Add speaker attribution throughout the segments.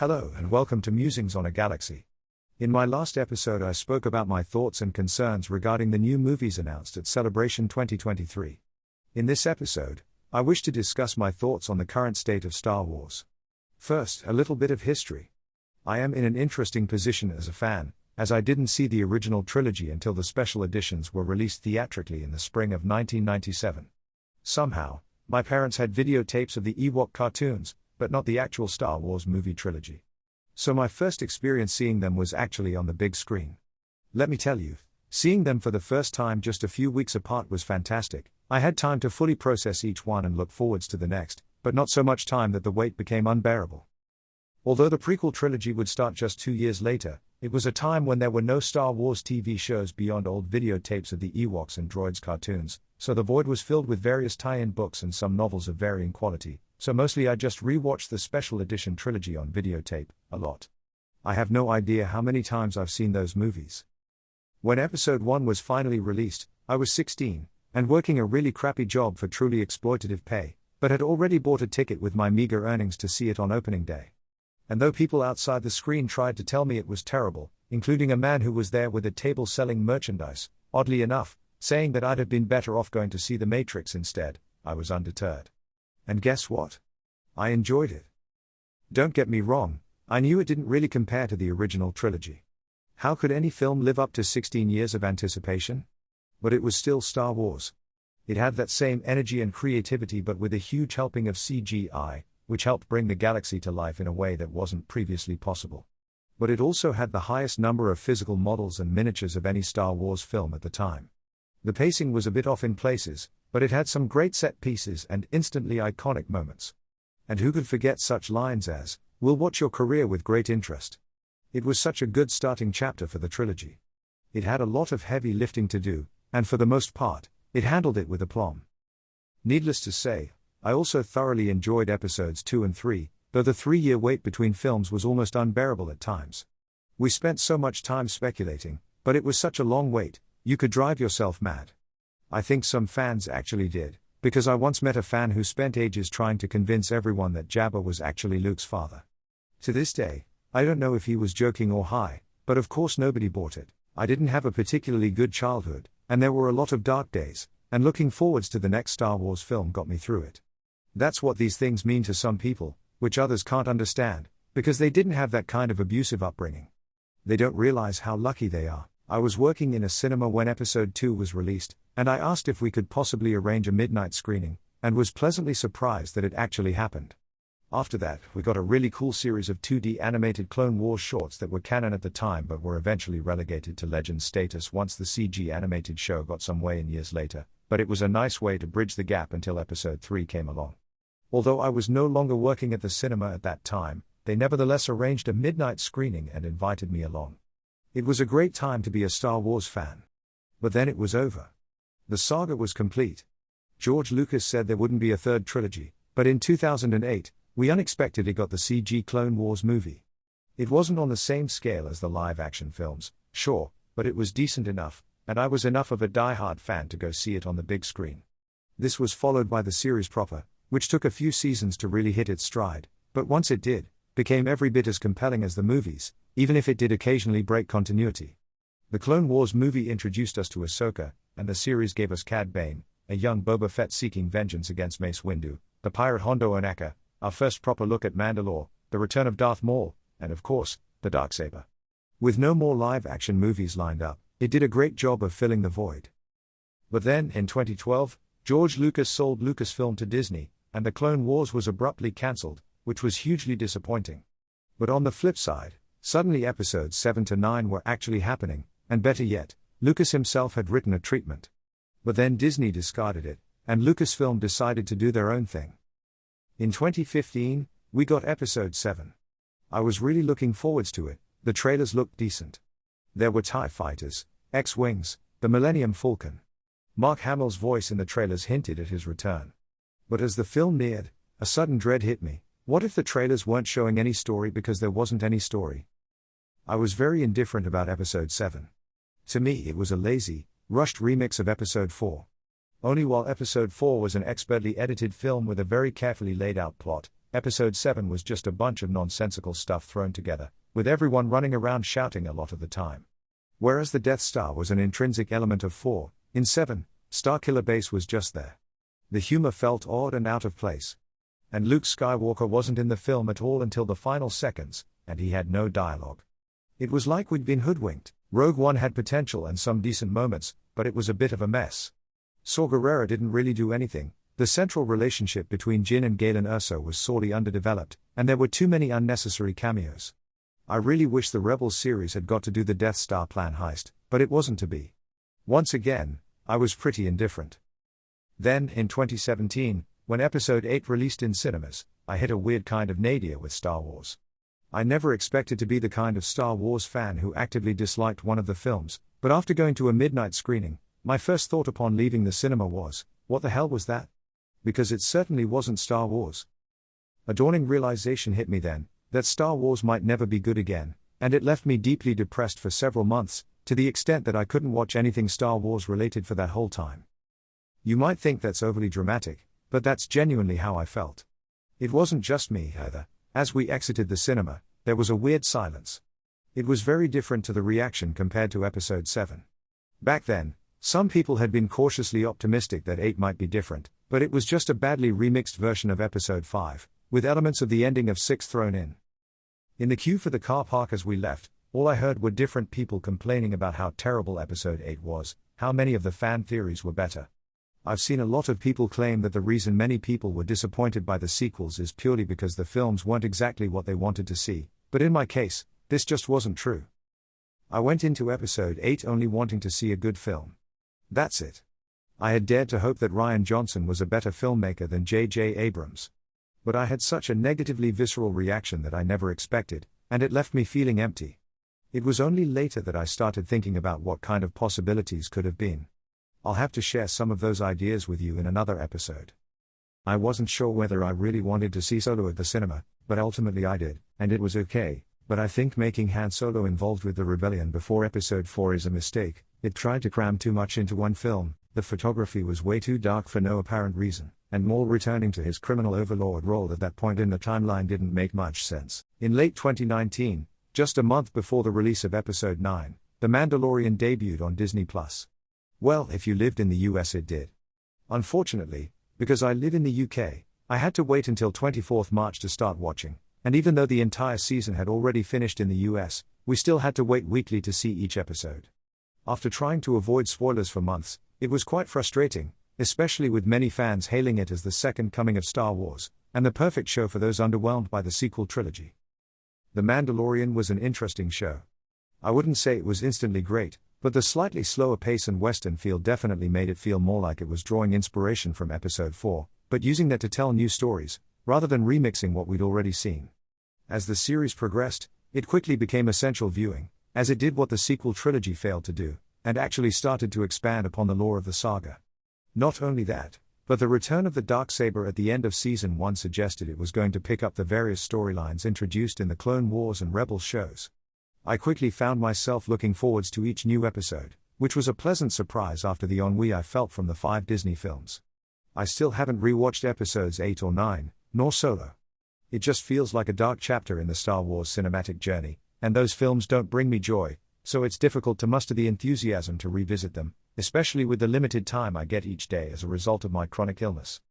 Speaker 1: Hello and welcome to Musings on a Galaxy. In my last episode I spoke about my thoughts and concerns regarding the new movies announced at Celebration 2023. In this episode, I wish to discuss my thoughts on the current state of Star Wars. First, a little bit of history. I am in an interesting position as a fan, as I didn't see the original trilogy until the special editions were released theatrically in the spring of 1997. Somehow, my parents had videotapes of the Ewok cartoons, but not the actual Star Wars movie trilogy. So my first experience seeing them was actually on the big screen. Let me tell you, seeing them for the first time just a few weeks apart was fantastic. I had time to fully process each one and look forwards to the next, but not so much time that the wait became unbearable. Although the prequel trilogy would start just 2 years later, it was a time when there were no Star Wars TV shows beyond old videotapes of the Ewoks and Droids cartoons, so the void was filled with various tie-in books and some novels of varying quality. So mostly I just re-watched the special edition trilogy on videotape, a lot. I have no idea how many times I've seen those movies. When episode 1 was finally released, I was 16, and working a really crappy job for truly exploitative pay, but had already bought a ticket with my meager earnings to see it on opening day. And though people outside the screen tried to tell me it was terrible, including a man who was there with a table selling merchandise, oddly enough, saying that I'd have been better off going to see The Matrix instead, I was undeterred. And guess what? I enjoyed it. Don't get me wrong, I knew it didn't really compare to the original trilogy. How could any film live up to 16 years of anticipation? But it was still Star Wars. It had that same energy and creativity but with a huge helping of CGI, which helped bring the galaxy to life in a way that wasn't previously possible. But it also had the highest number of physical models and miniatures of any Star Wars film at the time. The pacing was a bit off in places, but it had some great set pieces and instantly iconic moments. And who could forget such lines as, "We'll watch your career with great interest." It was such a good starting chapter for the trilogy. It had a lot of heavy lifting to do, and for the most part, it handled it with aplomb. Needless to say, I also thoroughly enjoyed episodes 2 and 3, though the 3-year wait between films was almost unbearable at times. We spent so much time speculating, but it was such a long wait, you could drive yourself mad. I think some fans actually did, because I once met a fan who spent ages trying to convince everyone that Jabba was actually Luke's father. To this day, I don't know if he was joking or high, but of course nobody bought it. I didn't have a particularly good childhood, and there were a lot of dark days, and looking forwards to the next Star Wars film got me through it. That's what these things mean to some people, which others can't understand, because they didn't have that kind of abusive upbringing. They don't realize how lucky they are. I was working in a cinema when episode 2 was released, and I asked if we could possibly arrange a midnight screening, and was pleasantly surprised that it actually happened. After that, we got a really cool series of 2D animated Clone Wars shorts that were canon at the time but were eventually relegated to legend status once the CG animated show got some way in years later, but it was a nice way to bridge the gap until episode 3 came along. Although I was no longer working at the cinema at that time, they nevertheless arranged a midnight screening and invited me along. It was a great time to be a Star Wars fan. But then it was over. The saga was complete. George Lucas said there wouldn't be a third trilogy, but in 2008, we unexpectedly got the CG Clone Wars movie. It wasn't on the same scale as the live-action films, sure, but it was decent enough, and I was enough of a die-hard fan to go see it on the big screen. This was followed by the series proper, which took a few seasons to really hit its stride, but once it did, became every bit as compelling as the movies, even if it did occasionally break continuity. The Clone Wars movie introduced us to Ahsoka, and the series gave us Cad Bane, a young Boba Fett seeking vengeance against Mace Windu, the pirate Hondo Ohnaka, our first proper look at Mandalore, the return of Darth Maul, and of course, the Darksaber. With no more live-action movies lined up, it did a great job of filling the void. But then, in 2012, George Lucas sold Lucasfilm to Disney, and the Clone Wars was abruptly cancelled, which was hugely disappointing. But on the flip side, suddenly episodes 7 to 9 were actually happening, and better yet, Lucas himself had written a treatment. But then Disney discarded it, and Lucasfilm decided to do their own thing. In 2015, we got episode 7. I was really looking forwards to it. The trailers looked decent. There were TIE fighters, X-Wings, the Millennium Falcon. Mark Hamill's voice in the trailers hinted at his return. But as the film neared, a sudden dread hit me. What if the trailers weren't showing any story because there wasn't any story? I was very indifferent about episode 7. To me it was a lazy, rushed remix of episode 4. Only while episode 4 was an expertly edited film with a very carefully laid out plot, Episode 7 was just a bunch of nonsensical stuff thrown together, with everyone running around shouting a lot of the time. Whereas the Death Star was an intrinsic element of 4, in 7, Starkiller Base was just there. The humor felt odd and out of place. And Luke Skywalker wasn't in the film at all until the final seconds, and he had no dialogue. It was like we'd been hoodwinked. Rogue One had potential and some decent moments, but it was a bit of a mess. Saw Gerrera didn't really do anything. The central relationship between Jyn and Galen Erso was sorely underdeveloped, and there were too many unnecessary cameos. I really wish the Rebels series had got to do the Death Star plan heist, but it wasn't to be. Once again, I was pretty indifferent. Then, in 2017, when Episode 8 released in cinemas, I hit a weird kind of nadir with Star Wars. I never expected to be the kind of Star Wars fan who actively disliked one of the films, but after going to a midnight screening, my first thought upon leaving the cinema was, what the hell was that? Because it certainly wasn't Star Wars. A dawning realization hit me then, that Star Wars might never be good again, and it left me deeply depressed for several months, to the extent that I couldn't watch anything Star Wars related for that whole time. You might think that's overly dramatic, but that's genuinely how I felt. It wasn't just me either. As we exited the cinema, there was a weird silence. It was very different to the reaction compared to Episode 7. Back then, some people had been cautiously optimistic that 8 might be different, but it was just a badly remixed version of Episode 5, with elements of the ending of 6 thrown in. In the queue for the car park as we left, all I heard were different people complaining about how terrible Episode 8 was, how many of the fan theories were better. I've seen a lot of people claim that the reason many people were disappointed by the sequels is purely because the films weren't exactly what they wanted to see, but in my case, this just wasn't true. I went into Episode 8 only wanting to see a good film. That's it. I had dared to hope that Rian Johnson was a better filmmaker than J.J. Abrams. But I had such a negatively visceral reaction that I never expected, and it left me feeling empty. It was only later that I started thinking about what kind of possibilities could have been. I'll have to share some of those ideas with you in another episode. I wasn't sure whether I really wanted to see Solo at the cinema, but ultimately I did, and it was okay, but I think making Han Solo involved with the rebellion before Episode 4 is a mistake. It tried to cram too much into one film, the photography was way too dark for no apparent reason, and Maul returning to his criminal overlord role at that point in the timeline didn't make much sense. In late 2019, just a month before the release of Episode 9, The Mandalorian debuted on Disney+. Well, if you lived in the US it did. Unfortunately, because I live in the UK, I had to wait until 24th March to start watching, and even though the entire season had already finished in the US, we still had to wait weekly to see each episode. After trying to avoid spoilers for months, it was quite frustrating, especially with many fans hailing it as the second coming of Star Wars, and the perfect show for those underwhelmed by the sequel trilogy. The Mandalorian was an interesting show. I wouldn't say it was instantly great, but the slightly slower pace and Western feel definitely made it feel more like it was drawing inspiration from Episode 4, but using that to tell new stories, rather than remixing what we'd already seen. As the series progressed, it quickly became essential viewing, as it did what the sequel trilogy failed to do, and actually started to expand upon the lore of the saga. Not only that, but the return of the Darksaber at the end of Season 1 suggested it was going to pick up the various storylines introduced in the Clone Wars and Rebels shows. I quickly found myself looking forwards to each new episode, which was a pleasant surprise after the ennui I felt from the 5 Disney films. I still haven't rewatched Episodes 8 or 9, nor Solo. It just feels like a dark chapter in the Star Wars cinematic journey, and those films don't bring me joy, so it's difficult to muster the enthusiasm to revisit them, especially with the limited time I get each day as a result of my chronic illness.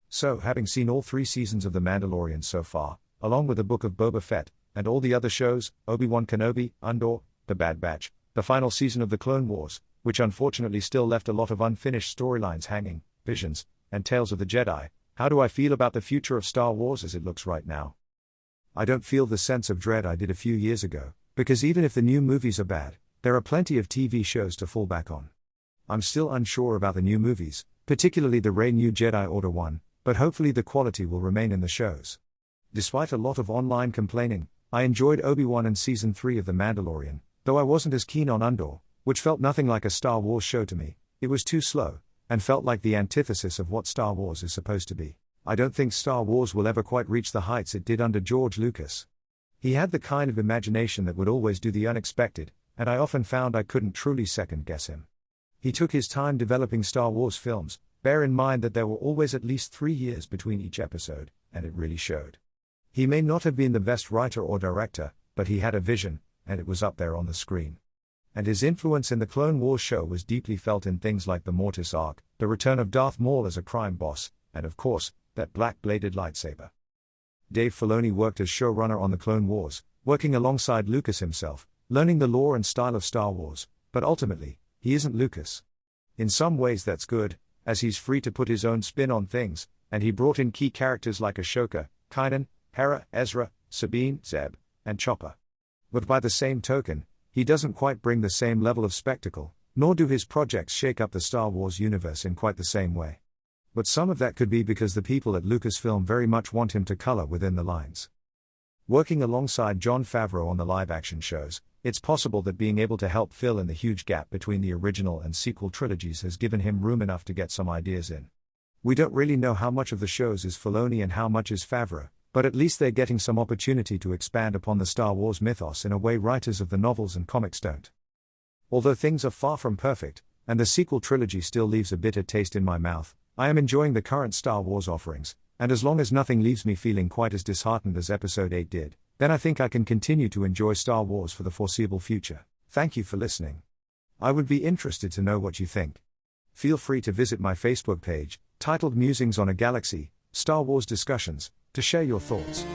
Speaker 1: So, having seen all 3 seasons of The Mandalorian so far, along with the Book of Boba Fett, and all the other shows, Obi-Wan Kenobi, Andor, The Bad Batch, the final season of the Clone Wars, which unfortunately still left a lot of unfinished storylines hanging, Visions, and Tales of the Jedi, how do I feel about the future of Star Wars as it looks right now? I don't feel the sense of dread I did a few years ago, because even if the new movies are bad, there are plenty of TV shows to fall back on. I'm still unsure about the new movies, particularly the Rey New Jedi Order one, but hopefully the quality will remain in the shows. Despite a lot of online complaining, I enjoyed Obi-Wan and Season 3 of The Mandalorian, though I wasn't as keen on Andor, which felt nothing like a Star Wars show to me. It was too slow, and felt like the antithesis of what Star Wars is supposed to be. I don't think Star Wars will ever quite reach the heights it did under George Lucas. He had the kind of imagination that would always do the unexpected, and I often found I couldn't truly second-guess him. He took his time developing Star Wars films. Bear in mind that there were always at least 3 years between each episode, and it really showed. He may not have been the best writer or director, but he had a vision, and it was up there on the screen. And his influence in the Clone Wars show was deeply felt in things like the Mortis arc, the return of Darth Maul as a crime boss, and of course, that black-bladed lightsaber. Dave Filoni worked as showrunner on the Clone Wars, working alongside Lucas himself, learning the lore and style of Star Wars, but ultimately, he isn't Lucas. In some ways that's good, as he's free to put his own spin on things, and he brought in key characters like Ashoka, Kanan, Hera, Ezra, Sabine, Zeb, and Chopper. But by the same token, he doesn't quite bring the same level of spectacle, nor do his projects shake up the Star Wars universe in quite the same way. But some of that could be because the people at Lucasfilm very much want him to color within the lines. Working alongside Jon Favreau on the live-action shows, it's possible that being able to help fill in the huge gap between the original and sequel trilogies has given him room enough to get some ideas in. We don't really know how much of the shows is Filoni and how much is Favreau, but at least they're getting some opportunity to expand upon the Star Wars mythos in a way writers of the novels and comics don't. Although things are far from perfect, and the sequel trilogy still leaves a bitter taste in my mouth, I am enjoying the current Star Wars offerings, and as long as nothing leaves me feeling quite as disheartened as Episode 8 did, then I think I can continue to enjoy Star Wars for the foreseeable future. Thank you for listening. I would be interested to know what you think. Feel free to visit my Facebook page, titled Musings on a Galaxy, Star Wars Discussions, to share your thoughts.